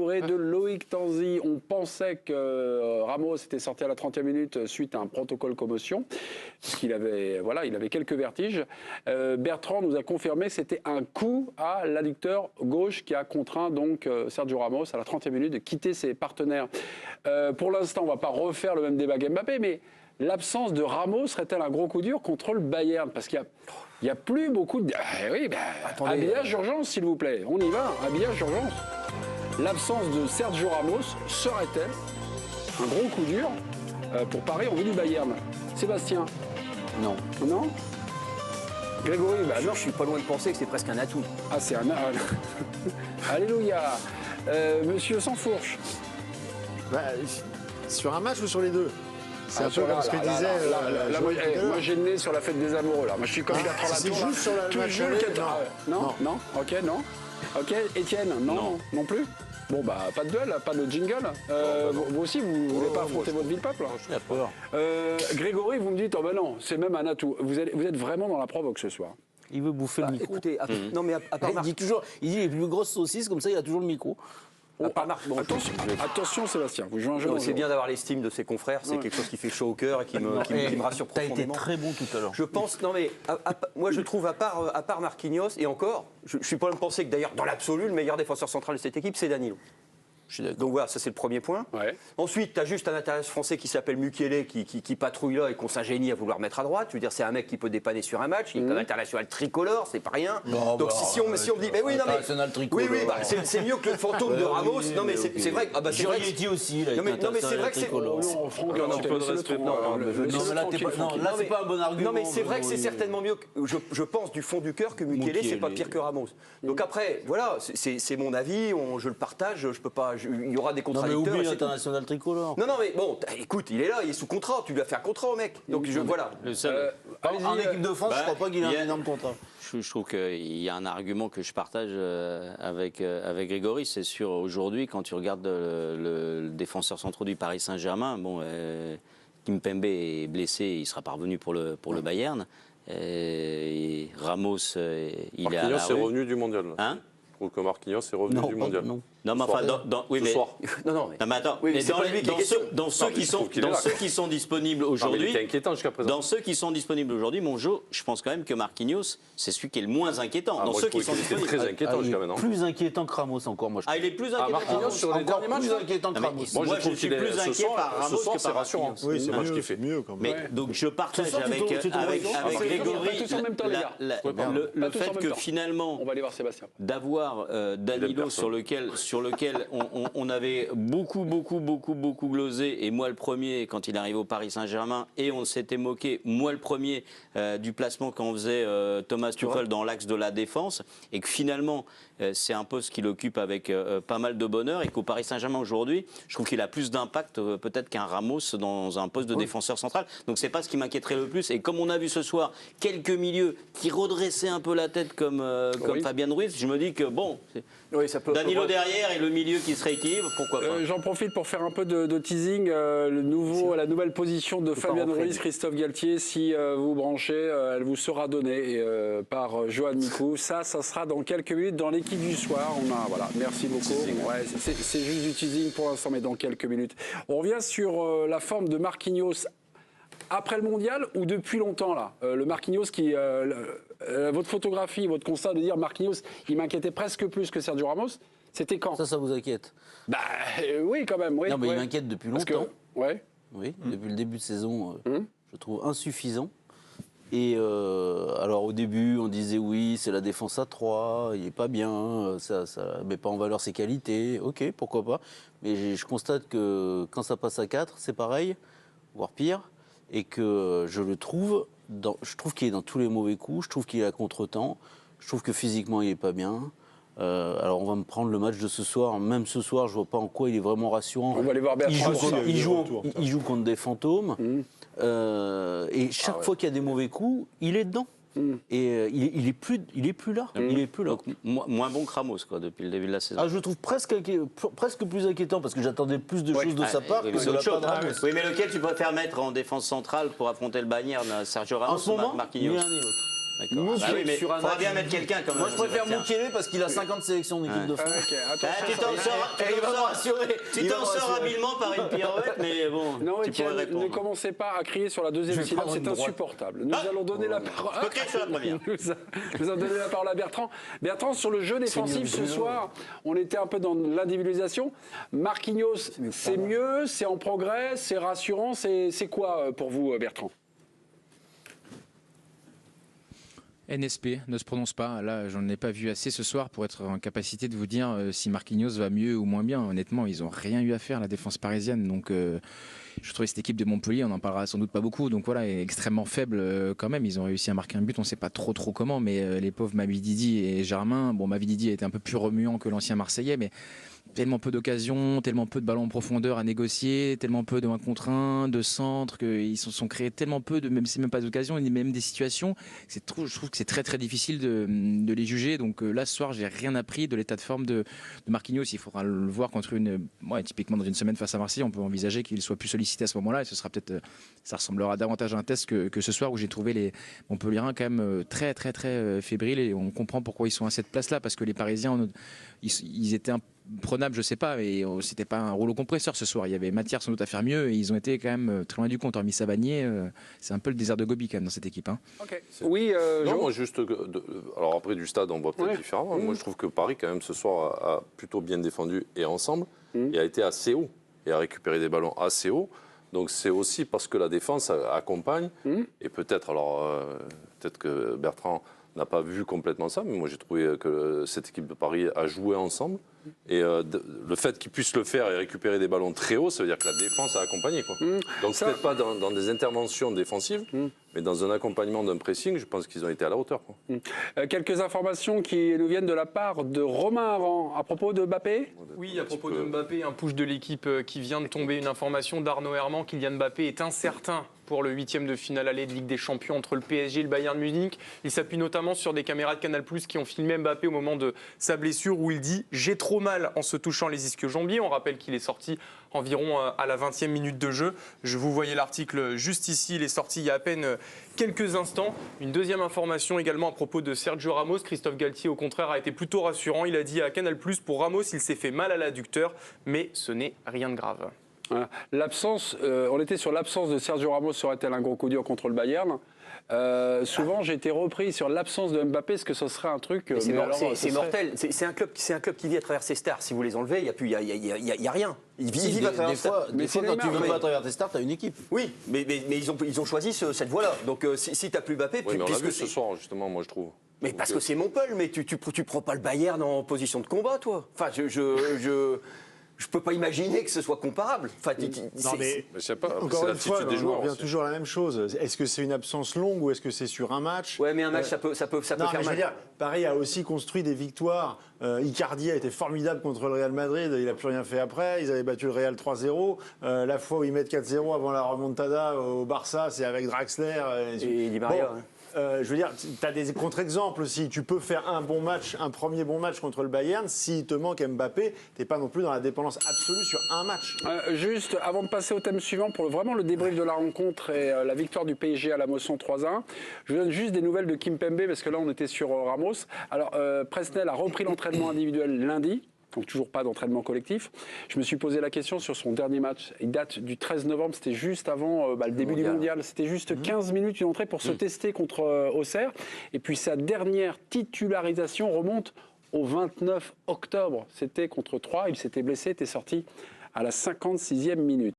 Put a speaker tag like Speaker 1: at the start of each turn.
Speaker 1: Grégory de Loïc Tanzi. On pensait que Ramos était sorti à la 30e minute suite à un protocole commotion, puisqu'il avait, voilà, il avait quelques vertiges. Bertrand nous a confirmé que c'était un coup à l'adducteur gauche qui a contraint donc Sergio Ramos à la 30e minute de quitter ses partenaires. Pour l'instant, on ne va pas refaire le même débat qu'Mbappé, mais l'absence de Ramos serait-elle un gros coup dur contre le Bayern? Parce qu'il n'y a plus beaucoup de... oui, habillage d'urgence, s'il vous plaît. On y va, habillage d'urgence. L'absence de Sergio Ramos serait-elle un gros coup dur pour Paris en vue du Bayern? Sébastien?
Speaker 2: Non.
Speaker 1: Non? Grégory?
Speaker 3: Non, je suis pas loin de penser que c'est presque un atout.
Speaker 1: Ah, c'est un... Alléluia. Monsieur Sansfourche?
Speaker 4: Sur un match ou sur les deux? C'est un peu comme ce que disait...
Speaker 1: moi, j'ai le nez sur la fête des amoureux, là. Moi, je suis comme Bertrand Latour.
Speaker 4: C'est juste sur la match aller,
Speaker 1: Non. Ok, non. Ok, Étienne? Non plus? Bon, bah, pas de duel, pas de jingle. Vous aussi, vous ne voulez pas affronter votre ville peuple?
Speaker 2: Je suis peur.
Speaker 1: Grégory, vous me dites, oh ben non, c'est même un atout. Vous êtes vraiment dans la provoque ce soir.
Speaker 2: Il veut bouffer le micro.
Speaker 3: Écoutez, non mais à part
Speaker 2: Il dit toujours, il dit les plus grosses saucisses, comme ça il a toujours le micro.
Speaker 1: Attention, Sébastien, vous jouez un jeu.
Speaker 3: C'est bien d'avoir l'estime de ses confrères, c'est quelque chose qui fait chaud au cœur et qui me rassure
Speaker 2: T'as
Speaker 3: profondément.
Speaker 2: été très bon tout à l'heure.
Speaker 3: Je pense, non mais, moi je trouve, à part Marquinhos, et encore, je suis pas loin de penser que d'ailleurs, dans l'absolu, le meilleur défenseur central de cette équipe, c'est Danilo. Donc voilà, ça c'est le premier point.
Speaker 1: Ouais.
Speaker 3: Ensuite, tu as juste un international français qui s'appelle Mukiele qui patrouille là et qu'on s'ingénie à vouloir mettre à droite. Je veux dire, c'est un mec qui peut dépanner sur un match. Il est comme international tricolore, c'est pas rien.
Speaker 2: Non,
Speaker 3: donc si on me dit, mais oui, non mais.
Speaker 2: International tricolore.
Speaker 3: Oui, c'est mieux que le fantôme de Ramos. Non mais c'est vrai. Ah bah c'est vrai.
Speaker 2: Giorgetti aussi, là.
Speaker 3: Non mais c'est vrai que c'est.
Speaker 1: Non, Franck,
Speaker 3: Non,
Speaker 1: un peu de respect.
Speaker 2: Là c'est pas un bon argument.
Speaker 3: Non mais c'est vrai que c'est certainement mieux. Je pense du fond du cœur que Mukiele, c'est pas pire que Ramos. Donc après, voilà, c'est mon avis. Je le partage. Je peux pas. Il y aura des
Speaker 2: Non mais
Speaker 3: contradicteurs.
Speaker 2: oublie l'international tricolore.
Speaker 3: Non mais bon, écoute, il est là, il est sous contrat. Tu lui as fait un contrat au mec. Donc voilà.
Speaker 2: Le seul. En équipe de France, je crois pas qu'il ait un énorme contrat.
Speaker 5: Je trouve qu'il y a un argument que je partage avec Grégory, c'est sûr, aujourd'hui, quand tu regardes le défenseur central du Paris Saint-Germain, bon, Kimpembe est blessé, il sera pas revenu pour le Bayern. Et Ramos, il est à la
Speaker 6: Marquinhos est revenu du mondial.
Speaker 5: Hein?
Speaker 6: Je trouve que Marquinhos est revenu du mondial.
Speaker 5: Non, mais enfin, oui, mais attends,
Speaker 3: oui,
Speaker 5: mais
Speaker 3: c'est pas lui qui est question.
Speaker 5: dans ceux qui sont disponibles aujourd'hui,
Speaker 6: il était inquiétant jusqu'à présent.
Speaker 5: dans ceux qui sont disponibles aujourd'hui, mon jeu, je pense quand même que Marquinhos, c'est celui qui est le moins inquiétant. Dans
Speaker 6: moi,
Speaker 5: ceux
Speaker 6: je
Speaker 5: qui sont
Speaker 6: trouvais qu'il était
Speaker 5: disponibles.
Speaker 6: très inquiétant jusqu'à maintenant.
Speaker 2: Plus inquiétant que Ramos encore, moi je
Speaker 5: Ah, il est plus inquiétant.
Speaker 6: Marquinhos sur les derniers matchs.
Speaker 2: plus inquiétant que Ramos.
Speaker 5: Moi, je suis plus inquiet par Ramos que
Speaker 6: c'est
Speaker 5: par
Speaker 6: rassurant.
Speaker 5: Marquinhos.
Speaker 4: Oui, c'est
Speaker 6: Moi, je
Speaker 4: mieux,
Speaker 6: kiffais.
Speaker 4: c'est mieux quand même.
Speaker 5: Mais donc je partage
Speaker 2: soir,
Speaker 5: avec
Speaker 2: tu trouves raison
Speaker 5: Grégory
Speaker 1: Pas tous en même temps, les gars.
Speaker 5: le fait que finalement
Speaker 1: On va aller voir Sébastien.
Speaker 5: d'avoir Danilo sur lequel on avait beaucoup glosé, et moi le premier quand il arrive au Paris Saint-Germain, et on s'était moqué, moi le premier, du placement qu'on faisait Thomas Tuchel dans l'axe de la défense, et que finalement c'est un poste qu'il occupe avec pas mal de bonheur, et qu'au Paris Saint-Germain aujourd'hui, je trouve qu'il a plus d'impact peut-être qu'un Ramos dans un poste de défenseur central. Donc c'est pas ce qui m'inquiéterait le plus. Et comme on a vu ce soir quelques milieux qui redressaient un peu la tête comme Fabien Ruiz, je me dis que bon, Danilo derrière et le milieu qui se rééquilibre, pourquoi pas.
Speaker 1: J'en profite pour faire un peu de teasing. La nouvelle position de Fabien Ruiz, Christophe Galtier, si vous branchez, elle vous sera donnée par Johan Mikou. Ça sera dans quelques minutes dans l'équipe du soir. Voilà, merci beaucoup. Ouais, c'est juste du teasing pour l'instant, mais dans quelques minutes. On revient sur la forme de Marquinhos après le mondial ou depuis longtemps là. Le Marquinhos qui, votre photographie, votre constat de dire Marquinhos, il m'inquiétait presque plus que Sergio Ramos. C'était quand?
Speaker 2: Ça vous inquiète?
Speaker 1: Bah oui, quand même. Oui,
Speaker 2: non, mais il m'inquiète depuis longtemps.
Speaker 1: Ouais.
Speaker 2: Oui, depuis le début de saison, je trouve insuffisant. Et alors au début, on disait oui, c'est la défense à 3, il est pas bien, ça met pas en valeur ses qualités. Ok, pourquoi pas. Mais je constate que quand ça passe à 4, c'est pareil, voire pire, et que je trouve qu'il est dans tous les mauvais coups. Je trouve qu'il est à contre-temps. Je trouve que physiquement, il est pas bien. Alors on va me prendre le match de ce soir. Même ce soir, je vois pas en quoi il est vraiment rassurant.
Speaker 1: On va aller voir Bertrand.
Speaker 2: Il joue contre des fantômes. Et chaque fois qu'il y a des mauvais coups, il est dedans. Et il est plus là. Il est plus là.
Speaker 5: Donc, moins bon que Ramos quoi, depuis le début de la saison.
Speaker 2: Ah, je le trouve presque plus inquiétant parce que j'attendais plus de choses de sa part que de la part de Ramos.
Speaker 5: Oui, mais lequel tu préfères mettre en défense centrale pour affronter le Bayern, Sergio Ramos
Speaker 2: en ce moment,
Speaker 5: ou Marquinhos?
Speaker 2: ni l'un ni l'autre.
Speaker 5: D'accord. Ah bah oui, mais
Speaker 3: sur un
Speaker 5: faudra
Speaker 3: match.
Speaker 5: bien mettre quelqu'un quand même.
Speaker 2: Moi, je préfère
Speaker 5: Sébastien.
Speaker 2: Moukele parce qu'il a 50 sélections d'équipe de France.
Speaker 1: Ok,
Speaker 5: Ah,
Speaker 1: attention.
Speaker 5: tu t'en sors, tu t'en sors habilement par une pirouette, mais bon,
Speaker 1: Non,
Speaker 5: tu pourrais
Speaker 1: Étienne, ne
Speaker 5: répondre.
Speaker 1: commencez pas à crier sur la deuxième syllabe,
Speaker 2: prendre
Speaker 1: c'est
Speaker 2: une droite.
Speaker 1: insupportable. Nous allons donner la parole.
Speaker 5: Je peux crier sur la première.
Speaker 1: Nous allons donner la parole à Bertrand. Bertrand, sur le jeu défensif ce soir, on était un peu dans l'individualisation. Marquinhos, c'est mieux, c'est en progrès, c'est rassurant, c'est quoi pour vous, Bertrand?
Speaker 7: NSP ne se prononce pas. Là, j'en ai pas vu assez ce soir pour être en capacité de vous dire si Marquinhos va mieux ou moins bien. Honnêtement, ils n'ont rien eu à faire, la défense parisienne. Donc, je trouvais cette équipe de Montpellier, on n'en parlera sans doute pas beaucoup. Donc voilà, est extrêmement faible quand même. Ils ont réussi à marquer un but, on ne sait pas trop comment. Mais les pauvres Mavidi et Germain, bon, Mavidi était un peu plus remuant que l'ancien Marseillais, mais tellement peu d'occasions, tellement peu de ballons en profondeur à négocier, tellement peu de 1 contre 1, de centres, qu'ils se sont créés tellement peu, c'est même pas d'occasions, même des situations. Je trouve que c'est très très difficile de les juger. Donc là, ce soir, j'ai rien appris de l'état de forme de Marquinhos. Il faudra le voir contre typiquement dans une semaine face à Marseille, on peut envisager qu'il soit plus sollicité à ce moment-là. Et ce sera peut-être, ça ressemblera davantage à un test que ce soir où j'ai trouvé les Montpelliérains quand même très très très fébriles. Et on comprend pourquoi ils sont à cette place-là, parce que les Parisiens, ils étaient prenables, je sais pas, mais c'était pas un rouleau compresseur ce soir. Il y avait matière sans doute à faire mieux et ils ont été quand même très loin du compte. Hormis Savanier, c'est un peu le désert de Gobi quand même dans cette équipe. Hein.
Speaker 1: Okay. Oui,
Speaker 6: non, moi juste. Alors après, du stade, on voit peut-être différemment. Moi, je trouve que Paris, quand même, ce soir, a plutôt bien défendu et ensemble et a été assez haut et a récupéré des ballons assez haut. Donc c'est aussi parce que la défense accompagne et peut-être, peut-être que Bertrand n'a pas vu complètement ça, mais moi j'ai trouvé que cette équipe de Paris a joué ensemble. Et le fait qu'ils puissent le faire et récupérer des ballons très hauts, ça veut dire que la défense a accompagné. Quoi. Donc peut-être pas dans des interventions défensives, mais dans un accompagnement d'un pressing, je pense qu'ils ont été à la hauteur. Quoi.
Speaker 1: Quelques informations qui nous viennent de la part de Romain Aran à propos de Mbappé.
Speaker 8: Oui, à propos de Mbappé, un push de l'équipe qui vient de tomber, une information d'Arnaud Herman, Kylian Mbappé est incertain pour le 8e de finale aller de Ligue des Champions entre le PSG et le Bayern Munich. Il s'appuie notamment sur des caméras de Canal+ qui ont filmé Mbappé au moment de sa blessure où il dit « J'ai trop mal » en se touchant les ischio-jambiers. On rappelle qu'il est sorti environ à la 20e minute de jeu. Je vous voyais l'article juste ici, il est sorti il y a à peine quelques instants. Une deuxième information également à propos de Sergio Ramos. Christophe Galtier, au contraire, a été plutôt rassurant. Il a dit à Canal+, pour Ramos, il s'est fait mal à l'adducteur, mais ce n'est rien de grave.
Speaker 1: Voilà. On était sur l'absence de Sergio Ramos, serait-elle un gros coup dur contre le Bayern? Souvent, j'ai été repris sur l'absence de Mbappé, est-ce que ce serait un truc...
Speaker 3: C'est mortel. C'est un club qui vit à travers ses stars. Si vous les enlevez, il n'y a rien. Ils vivent à travers ses stars.
Speaker 2: Des fois, quand tu ne vis pas à travers tes stars, tu as une équipe.
Speaker 3: Oui, mais ils ont choisi cette voie-là. Donc si tu n'as plus Mbappé...
Speaker 6: Oui, mais on l'a vu ce soir, justement, moi, je trouve.
Speaker 3: Mais parce que c'est Montpellier, mais tu prends pas le Bayern en position de combat, toi. Enfin, je peux pas imaginer que ce soit comparable. Enfin,
Speaker 4: Non, mais
Speaker 6: Je sais pas,
Speaker 4: encore
Speaker 6: c'est
Speaker 4: une fois,
Speaker 6: l'attitude des
Speaker 4: on
Speaker 6: joueurs.
Speaker 4: revient
Speaker 6: aussi.
Speaker 4: toujours à la même chose. Est-ce que c'est une absence longue ou est-ce que c'est sur un match?
Speaker 3: Ouais, mais un match, ça peut
Speaker 4: Non,
Speaker 3: faire
Speaker 4: mais je veux
Speaker 3: mal.
Speaker 4: dire, Paris a aussi construit des victoires. Icardi a été formidable contre le Real Madrid. Il n'a plus rien fait après. Ils avaient battu le Real 3-0. La fois où ils mettent 4-0 avant la remontada au Barça, c'est avec Draxler.
Speaker 3: Et Di Maria,
Speaker 4: Bon, je veux dire, tu as des contre-exemples aussi. Tu peux faire un premier bon match contre le Bayern. S'il te manque Mbappé, tu n'es pas non plus dans la dépendance absolue sur un match.
Speaker 1: Juste, avant de passer au thème suivant, pour vraiment le débrief de la rencontre et la victoire du PSG à la Mosson 3-1, je vous donne juste des nouvelles de Kimpembe, parce que là, on était sur Ramos. Alors, Presnel a repris l'entraînement individuel lundi. Donc toujours pas d'entraînement collectif. Je me suis posé la question sur son dernier match. Il date du 13 novembre, c'était juste avant le début du mondial. C'était juste 15 minutes une entrée pour se tester contre Auxerre. Et puis sa dernière titularisation remonte au 29 octobre. C'était contre Troyes, il s'était blessé, était sorti à la 56e minute.